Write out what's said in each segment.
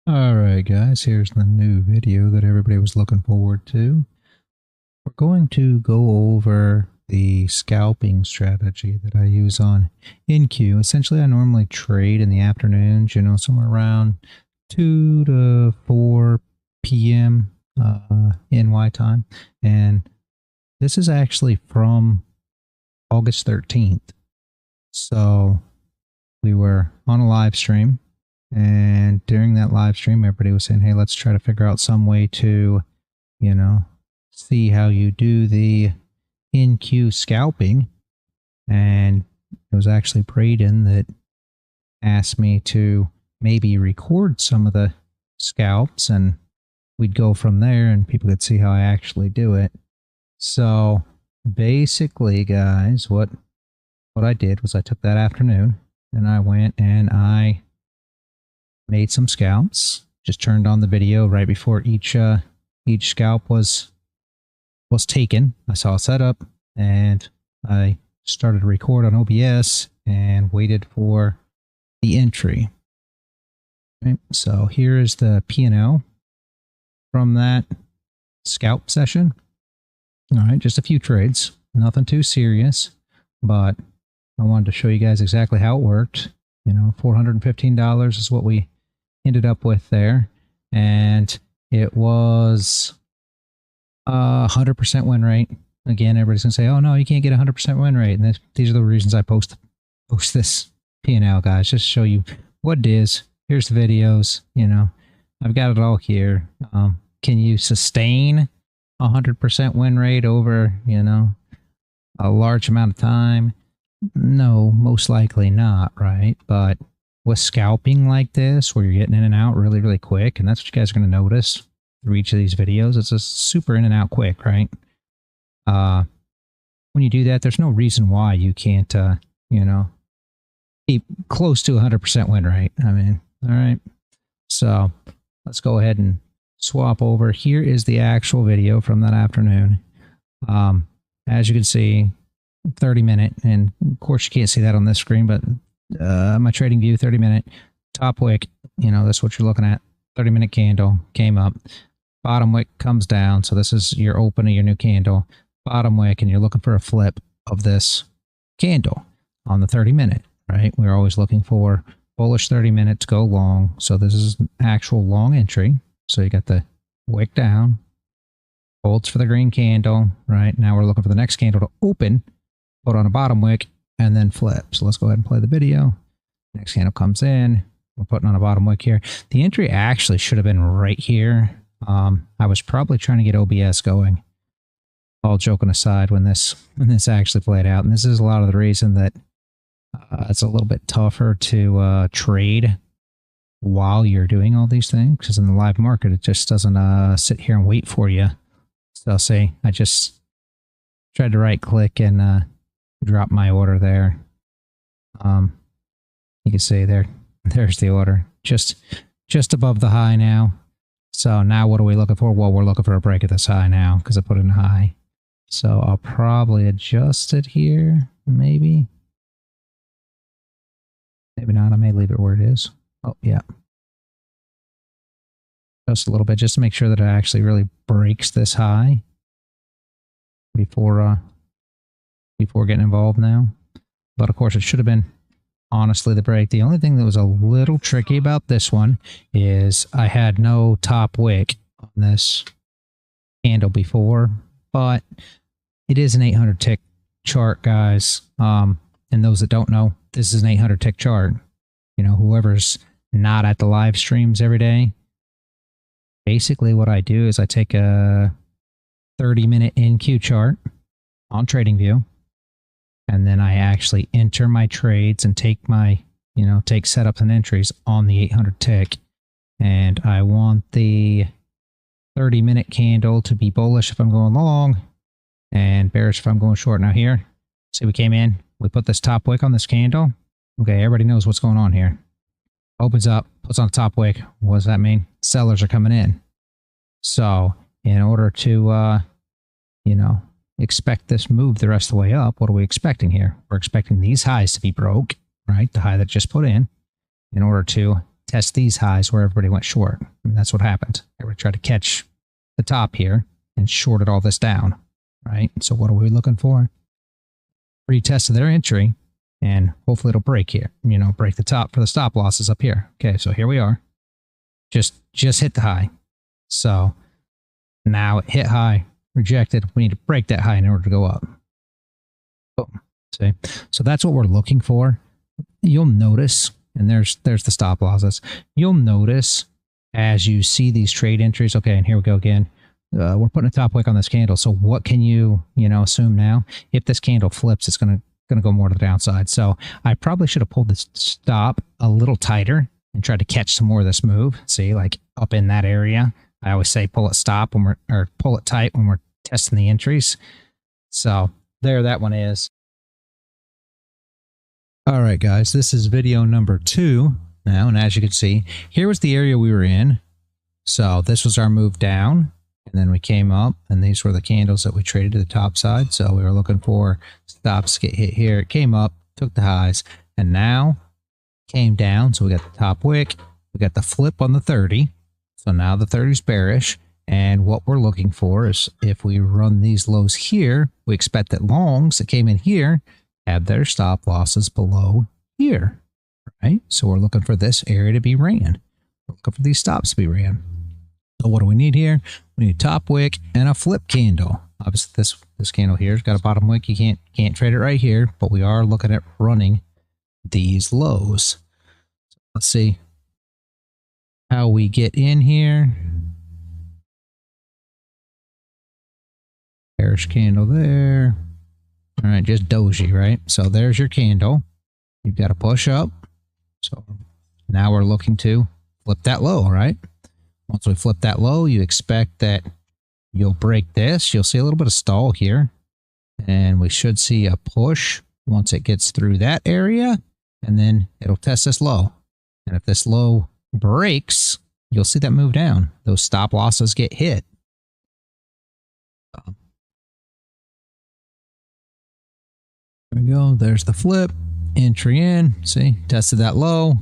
Alright guys, here's the new video that everybody was looking forward to. We're going to go over the scalping strategy that I use on NQ. Essentially, I normally trade in the afternoons, somewhere around 2 to 4 p.m. NY time. And this is actually from August 13th. So we were on a live stream. And during that live stream, everybody was saying, hey, let's try to figure out some way to, see how you do the NQ scalping. And it was actually Braden that asked me to maybe record some of the scalps and we'd go from there and people could see how I actually do it. So basically, guys, what I did was I took that afternoon and I went and I made some scalps, just turned on the video right before each scalp was taken. I saw a setup and I started to record on OBS and waited for the entry. Okay, so here is the P&L from that scalp session. All right, just a few trades, nothing too serious, but I wanted to show you guys exactly how it worked. $415 is what we ended up with there, and it was 100% win rate. Again, everybody's gonna say, "Oh no, you can't get 100% win rate." And these are the reasons I post this P&L, guys, just to show you what it is. Here's the videos. I've got it all here. Can you sustain 100% win rate over a large amount of time? No, most likely not, right? But with scalping like this, where you're getting in and out really, really quick, and that's what you guys are going to notice through each of these videos, it's a super in and out quick, right? When you do that, there's no reason why you can't, keep close to 100% win rate. I mean, all right. So let's go ahead and swap over. Here is the actual video from that afternoon. As you can see, 30-minute, and of course you can't see that on this screen, but my trading view, 30-minute top wick, that's what you're looking at. 30-minute candle came up, bottom wick comes down, so this is your open of your new candle, bottom wick, and you're looking for a flip of this candle on the 30-minute, right? We're always looking for bullish 30 minutes go long, so this is an actual long entry. So you got the wick down, holds for the green candle, right? Now we're looking for the next candle to open, put on a bottom wick, and then flip. So let's go ahead and play the video. Next candle comes in. We're putting on a bottom wick here. The entry actually should have been right here. I was probably trying to get OBS going. All joking aside, when this actually played out, and this is a lot of the reason that it's a little bit tougher to trade while you're doing all these things, because in the live market it just doesn't sit here and wait for you. So say I just tried to right click and drop my order there. You can see there's the order, just above the high now. So now what are we looking for? Well, we're looking for a break at this high now because I put in a high. So I'll probably adjust it here, maybe not. I may leave it where it is. Oh yeah, just a little bit, just to make sure that it actually really breaks this high before getting involved now. But of course it should have been honestly the break. The only thing that was a little tricky about this one is I had no top wick on this candle before, but it is an 800 tick chart, guys. And those that don't know, this is an 800 tick chart. Whoever's not at the live streams every day, basically what I do is I take a 30-minute NQ chart on TradingView, and then I actually enter my trades and take my, take setups and entries on the 800 tick. And I want the 30-minute candle to be bullish if I'm going long and bearish if I'm going short. Now here, see, we came in, we put this top wick on this candle. Okay, everybody knows what's going on here. Opens up, puts on a top wick. What does that mean? Sellers are coming in. So in order to, expect this move the rest of the way up, what are we expecting here? We're expecting these highs to be broke, right? The high that just put in order to test these highs where everybody went short. I mean, that's what happened. Everybody tried to catch the top here and shorted all this down, right? So what are we looking for? Retest of their entry, and hopefully it'll break here. You know, break the top for the stop losses up here. Okay, so here we are. Just hit the high. So now it hit high, rejected. We need to break that high in order to go up. Boom. See? So that's what we're looking for. You'll notice, and there's the stop losses. You'll notice as you see these trade entries. Okay, and here we go again. We're putting a top wick on this candle. So what can you assume now? If this candle flips, it's gonna go more to the downside. So I probably should have pulled this stop a little tighter and tried to catch some more of this move. See, like up in that area. I always say pull it stop when or pull it tight when we're testing the entries. So there that one is. All right, guys, this is video number 2 now, and as you can see, here was the area we were in. So this was our move down, and then we came up, and these were the candles that we traded to the top side. So we were looking for stops to get hit here. It came up, took the highs, and now came down. So we got the top wick, we got the flip on the 30. So now the 30 is bearish, and what we're looking for is if we run these lows here, we expect that longs that came in here have their stop losses below here, right? So we're looking for this area to be ran. We're looking for these stops to be ran. So what do we need here? We need a top wick and a flip candle. Obviously, this candle here has got a bottom wick. You can't trade it right here, but we are looking at running these lows. So let's see how we get in here. Bearish candle there. All right, just doji, right? So there's your candle. You've got to push up. So now we're looking to flip that low, right? Once we flip that low, you expect that you'll break this. You'll see a little bit of stall here. And we should see a push once it gets through that area. And then it'll test this low. And if this low breaks, you'll see that move down. Those stop losses get hit. There we go. There's the flip. Entry in. See, tested that low.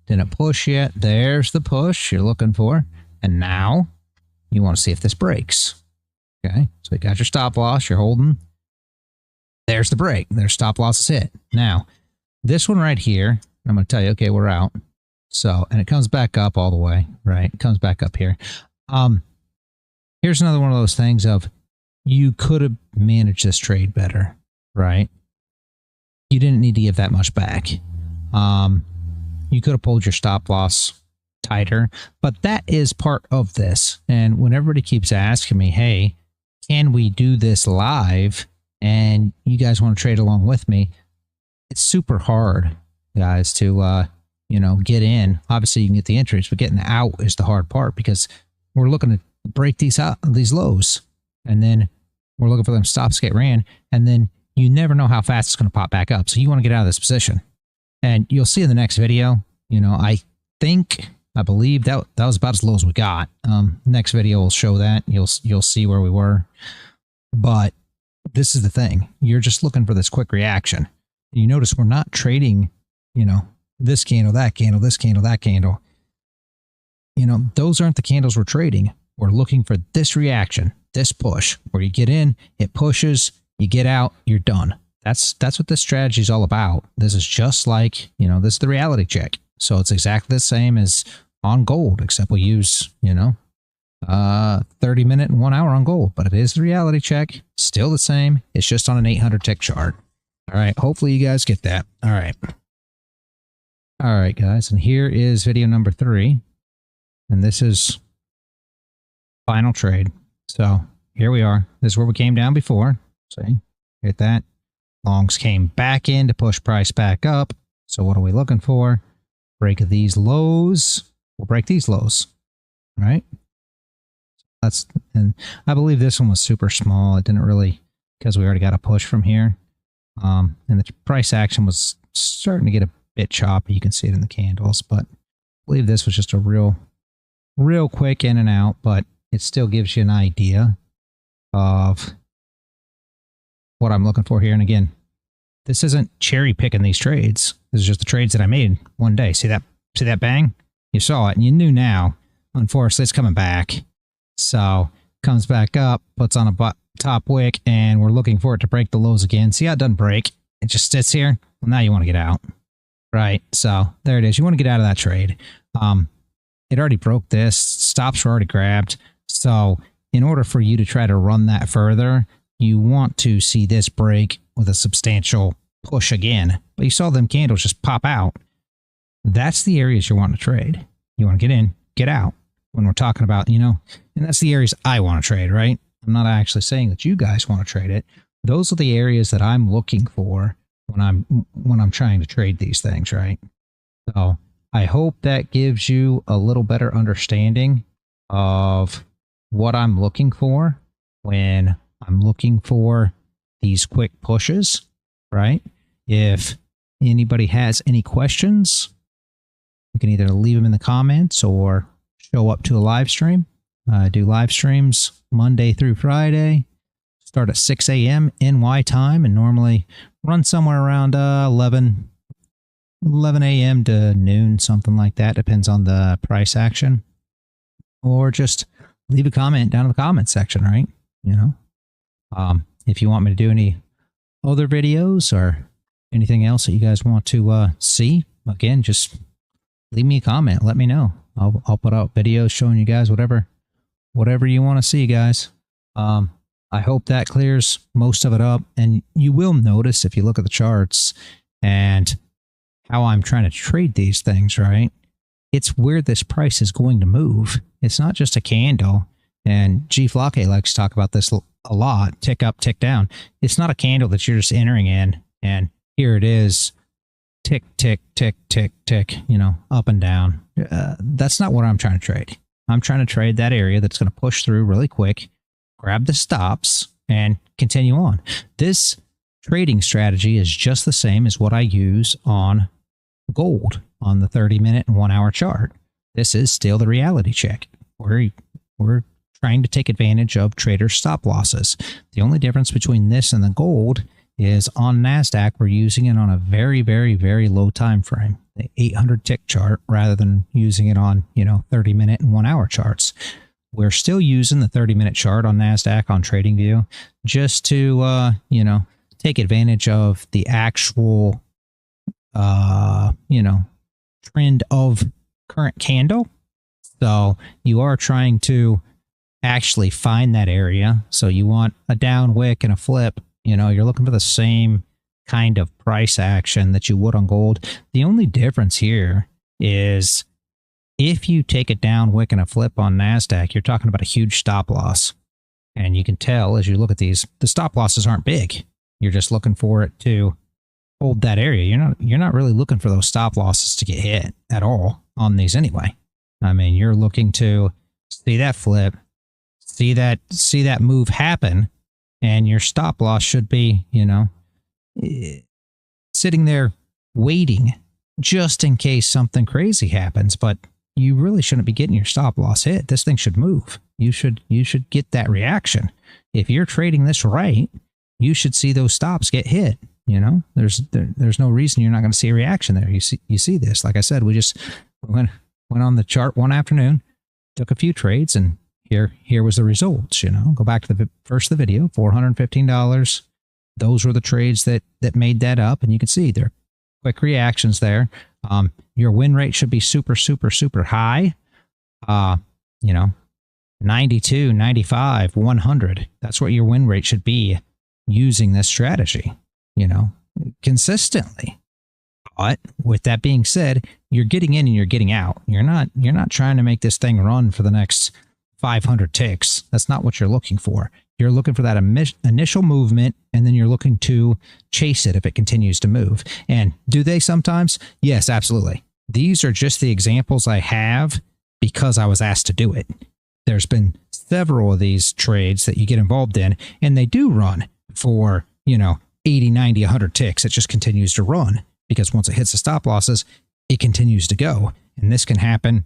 Didn't push yet. There's the push you're looking for. And now you want to see if this breaks. Okay, so you got your stop loss. You're holding. There's the break. There's stop losses hit. Now, this one right here, I'm going to tell you, okay, we're out. So, and it comes back up all the way, right? It comes back up here. Here's another one of those things of you could have managed this trade better, right? You didn't need to give that much back. You could have pulled your stop loss tighter, but that is part of this. And when everybody keeps asking me, hey, can we do this live? And you guys want to trade along with me? It's super hard, guys, to, get in. Obviously, you can get the entries, but getting out is the hard part because we're looking to break these lows. And then we're looking for them stops to get ran. And then you never know how fast it's going to pop back up. So you want to get out of this position. And you'll see in the next video, I believe that was about as low as we got. Next video will show that. You'll see where we were. But this is the thing. You're just looking for this quick reaction. You notice we're not trading, this candle, that candle, this candle, that candle. Those aren't the candles we're trading. We're looking for this reaction, this push, where you get in, it pushes, you get out, you're done. That's what this strategy is all about. This is just like, this is the reality check. So it's exactly the same as on gold, except we use, 30-minute and 1 hour on gold. But it is the reality check. Still the same. It's just on an 800 tick chart. All right. Hopefully you guys get that. All right. All right, guys. And here is video number 3. And this is final trade. So here we are. This is where we came down before. See, hit that. Longs came back in to push price back up. So what are we looking for? Break these lows. We'll break these lows, right? And I believe this one was super small. It didn't really, because we already got a push from here. And the price action was starting to get a bit choppy. You can see it in the candles, but I believe this was just a real quick in and out, but it still gives you an idea of what I'm looking for here. And again, this isn't cherry picking these trades. This is just the trades that I made one day. See that See that bang? You saw it and you knew now. Unfortunately, it's coming back. So comes back up, puts on a top wick, and we're looking for it to break the lows again. See how it doesn't break? It just sits here. Well, now you want to get out. Right, so there it is. You want to get out of that trade. It already broke this. Stops were already grabbed. So in order for you to try to run that further, you want to see this break with a substantial push again. But you saw them candles just pop out. That's the areas you want to trade. You want to get in, get out. When we're talking about, and that's the areas I want to trade, right? I'm not actually saying that you guys want to trade it. Those are the areas that I'm looking for when I'm trying to trade these things, right? So I hope that gives you a little better understanding of what I'm looking for when I'm looking for these quick pushes, right? If anybody has any questions, you can either leave them in the comments or show up to a live stream. I do live streams Monday through Friday. Start at 6 a.m. NY time and normally run somewhere around 11 a.m. to noon, something like that. Depends on the price action. Or just leave a comment down in the comment section, right? If you want me to do any other videos or anything else that you guys want to see, again, just leave me a comment. Let me know. I'll put out videos showing you guys whatever you want to see, guys. I hope that clears most of it up. And you will notice if you look at the charts and how I'm trying to trade these things, right? It's where this price is going to move. It's not just a candle. And G. Flake likes to talk about this a lot. Tick up, tick down. It's not a candle that you're just entering in. And here it is. Tick, tick, tick, tick, tick, up and down. That's not what I'm trying to trade. I'm trying to trade that area that's going to push through really quick, grab the stops, and continue on. This trading strategy is just the same as what I use on gold on the 30-minute and 1-hour chart. This is still the reality check. We're trying to take advantage of traders' stop losses. The only difference between this and the gold is on NASDAQ, we're using it on a very, very, very low time frame, the 800 tick chart, rather than using it on 30-minute and 1-hour charts. We're still using the 30-minute chart on NASDAQ on TradingView just to, take advantage of the actual, trend of current candle. So you are trying to actually find that area. So you want a down wick and a flip. You're looking for the same kind of price action that you would on gold. The only difference here is if you take a down wick and a flip on NASDAQ, you're talking about a huge stop loss. And you can tell as you look at these, the stop losses aren't big. You're just looking for it to hold that area. You're not really looking for those stop losses to get hit at all on these anyway. I mean, you're looking to see that flip, see that move happen, and your stop loss should be, sitting there waiting just in case something crazy happens. But you really shouldn't be getting your stop loss hit. This thing should move. You should get that reaction. If you're trading this right, you should see those stops get hit. There's no reason you're not going to see a reaction there. You see this. Like I said, we went on the chart one afternoon, took a few trades, and here was the results. Go back to the first of the video, $415. Those were the trades that made that up, and you can see they're quick reactions there. Your win rate should be super, super, super high. 92, 95, 100. That's what your win rate should be using this strategy, consistently. But with that being said, you're getting in and you're getting out. You're not trying to make this thing run for the next 500 ticks. That's not what you're looking for. You're looking for that initial movement, and then you're looking to chase it if it continues to move. And do they sometimes? Yes, absolutely. These are just the examples I have because I was asked to do it. There's been several of these trades that you get involved in, and they do run for, 80, 90, 100 ticks. It just continues to run because once it hits the stop losses, it continues to go. And this can happen,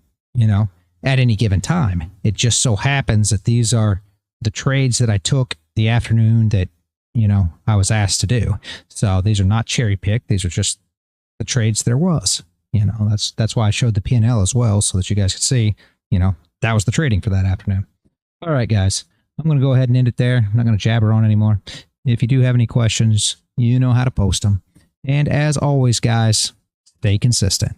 at any given time. It just so happens that these are the trades that I took the afternoon that, I was asked to do. So these are not cherry picked. These are just the trades there was, You know, that's why I showed the P&L as well, so that you guys could see, you know, that was the trading for that afternoon. All right, guys, I'm going to go ahead and end it there. I'm not going to jabber on anymore. If you do have any questions, you know how to post them. And as always, guys, stay consistent.